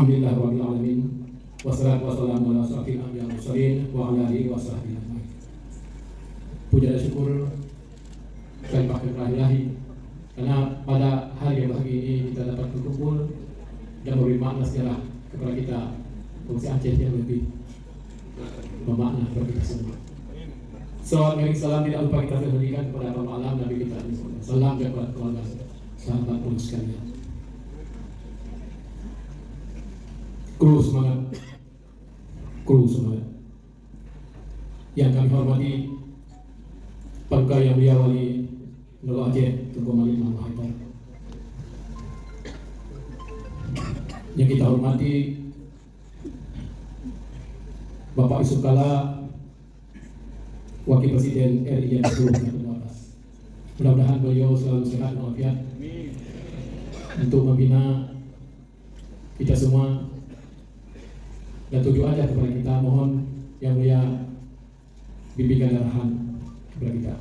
Alhamdulillahirabbil alamin. Wassalatu wassalamu ala asyrofil anbiya'i wal mursalin wa ala alihi washabbihi ajmain. Puja dan syukur dan bahkan ilahi, karena pada hari yang bahagia ini kita dapat berkumpul dan memberi makna sejarah kepada kita, Provinsi Aceh yang lebih bermakna bagi kita semua. Salam tidak lupa kita berikan kepada Bapak Alam Nabi kita. Salam kepada keluarga sahabat pun sekalian. Kru semangat. Yang kami hormati Pangka yang mulia Wali Negara Aceh Tunku Malik Muhammad Haidar. Yang kita hormati Bapak Yusuf Kala, Wakil Presiden RI yang ke-12. Mudah-mudahan beliau selalu sehat dan walafiat untuk membina kita semua dan tuju aja kepada kita. Mohon yang mulia bimbingan arahan kepada kita.